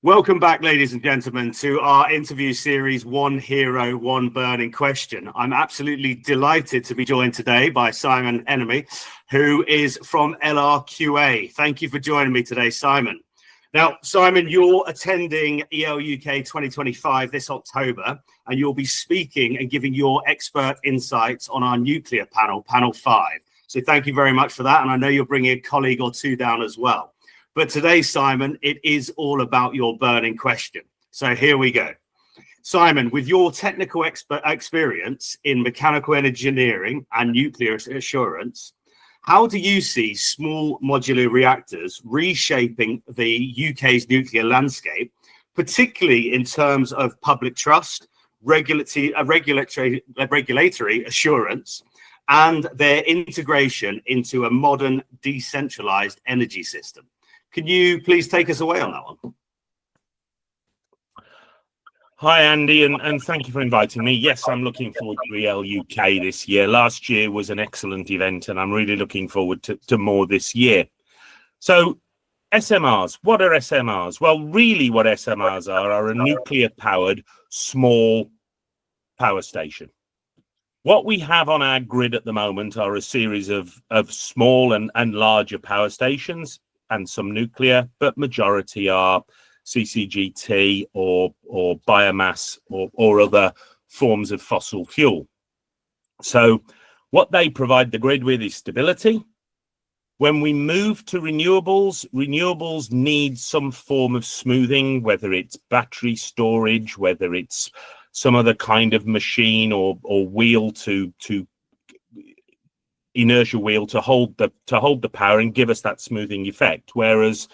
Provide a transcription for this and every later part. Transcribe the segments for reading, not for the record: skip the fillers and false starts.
Welcome back, ladies and gentlemen, to our interview series, One Hero, One Burning Question. I'm absolutely delighted to be joined today by Simon Emeny, who is from LRQA. Thank you for joining me today, Simon. Now, Simon, you're attending ELUK 2025 this October, and you'll be speaking and giving your expert insights on our nuclear panel, Panel 5. So thank you very much for that, and I know you're bringing a colleague or two down as well. But today, Simon, it is all about your burning question. So here we go. Simon, with your technical experience in mechanical engineering and nuclear assurance, how do you see small modular reactors reshaping the UK's nuclear landscape, particularly in terms of public trust, regulatory assurance, and their integration into a modern decentralised energy system? Can you please take us away on that one? Hi, Andy, and thank you for inviting me. Yes, I'm looking forward to ELUK this year. Last year was an excellent event, and I'm really looking forward to more this year. So SMRs, what are SMRs? Well, really what SMRs are a nuclear-powered small power station. What we have on our grid at the moment are a series of small and larger power stations, and some nuclear, but majority are CCGT or biomass or other forms of fossil fuel. So what they provide the grid with is stability. When we move to renewables need some form of smoothing, whether it's battery storage, whether it's some other kind of machine or wheel to inertia wheel to hold the power and give us that smoothing effect, whereas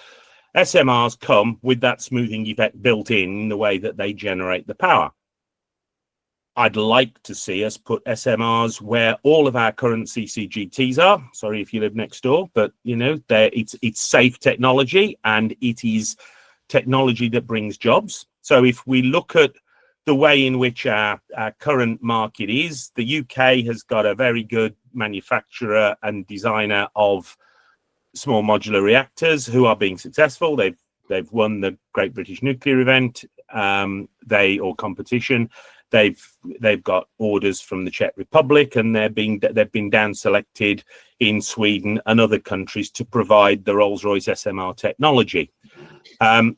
SMRs come with that smoothing effect built in the way that they generate the power. I'd like to see us put SMRs where all of our current CCGTs are. Sorry if you live next door, but you know, it's safe technology, and it is technology that brings jobs. So if we look at the way in which our current market is, the UK has got a very good manufacturer and designer of small modular reactors who are being successful. They've won the Great British Nuclear event, competition. They've got orders from the Czech Republic, and they've been down selected in Sweden and other countries to provide the Rolls-Royce SMR technology. I've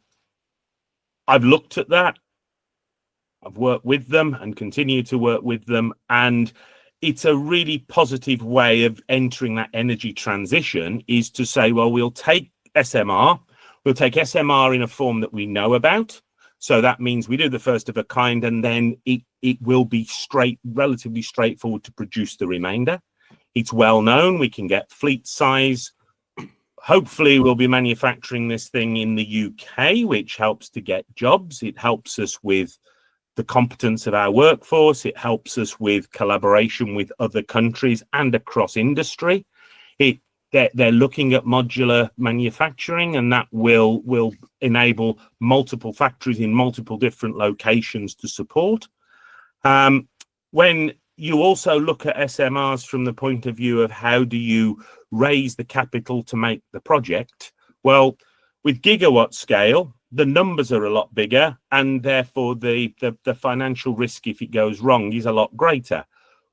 looked at that. I've worked with them and continue to work with them, and it's a really positive way of entering that energy transition, is to say, well, we'll take SMR in a form that we know about. So that means we do the first of a kind, and then it will be relatively straightforward to produce the remainder. It's well known, we can get fleet size. Hopefully we'll be manufacturing this thing in the UK, which helps to get jobs. It helps us with the competence of our workforce. It helps us with collaboration with other countries and across industry. They're looking at modular manufacturing, and that will enable multiple factories in multiple different locations to support. When you also look at SMRs from the point of view of how do you raise the capital to make the project, well, with gigawatt scale, the numbers are a lot bigger, and therefore the financial risk if it goes wrong is a lot greater.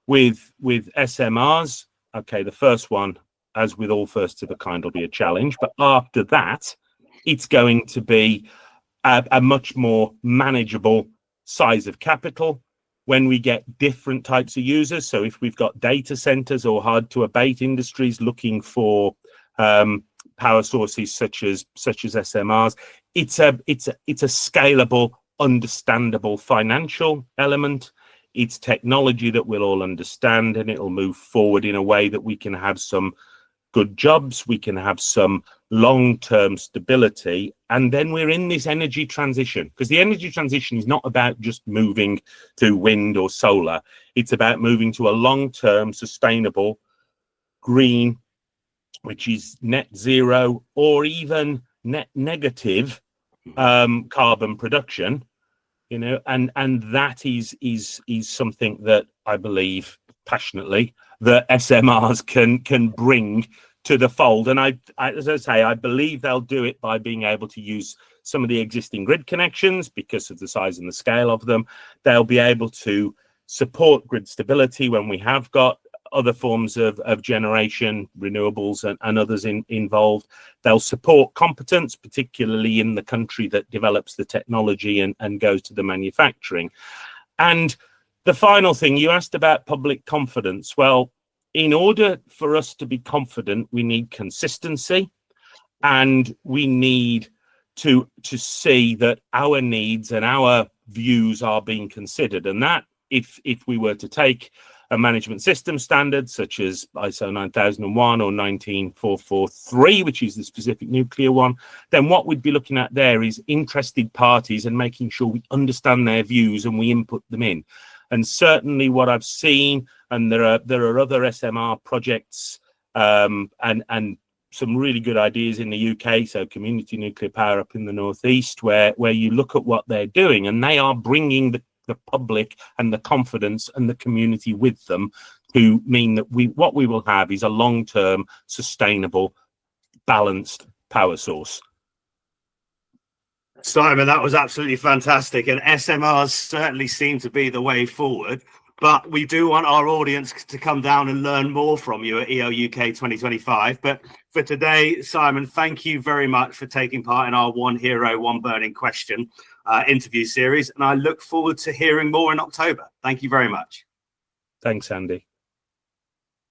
With SMRs, okay, the first one, as with all firsts of a kind, will be a challenge, but after that, it's going to be a much more manageable size of capital. When we get different types of users, so if we've got data centers or hard to abate industries looking for power sources such as SMRs, it's a scalable, understandable financial element. It's technology that we'll all understand, and it'll move forward in a way that we can have some good jobs, we can have some long-term stability, and then we're in this energy transition, because the energy transition is not about just moving to wind or solar. It's about moving to a long-term, sustainable, green, which is net zero or even net negative carbon production, you know, and that is something that I believe passionately that SMRs can bring to the fold. And I, as I say, I believe they'll do it by being able to use some of the existing grid connections because of the size and the scale of them. They'll be able to support grid stability when we have got other forms of generation, renewables and others involved. They'll support competence, particularly in the country that develops the technology and goes to the manufacturing. And the final thing, you asked about public confidence. Well, in order for us to be confident, we need consistency, and we need to see that our needs and our views are being considered. And that, if we were to take a management system standard such as ISO 9001 or 19443, which is the specific nuclear one, then what we'd be looking at there is interested parties and making sure we understand their views and we input them in. And certainly what I've seen, and there are other SMR projects and some really good ideas in the UK, so community nuclear power up in the northeast, where you look at what they're doing, and they are bringing the public and the confidence and the community with them to mean that what we will have is a long-term, sustainable, balanced power source. Simon, that was absolutely fantastic. And SMRs certainly seem to be the way forward. But we do want our audience to come down and learn more from you at ELUK 2025. But for today, Simon, thank you very much for taking part in our One Hero, One Burning Question interview series. And I look forward to hearing more in October. Thank you very much. Thanks, Andy.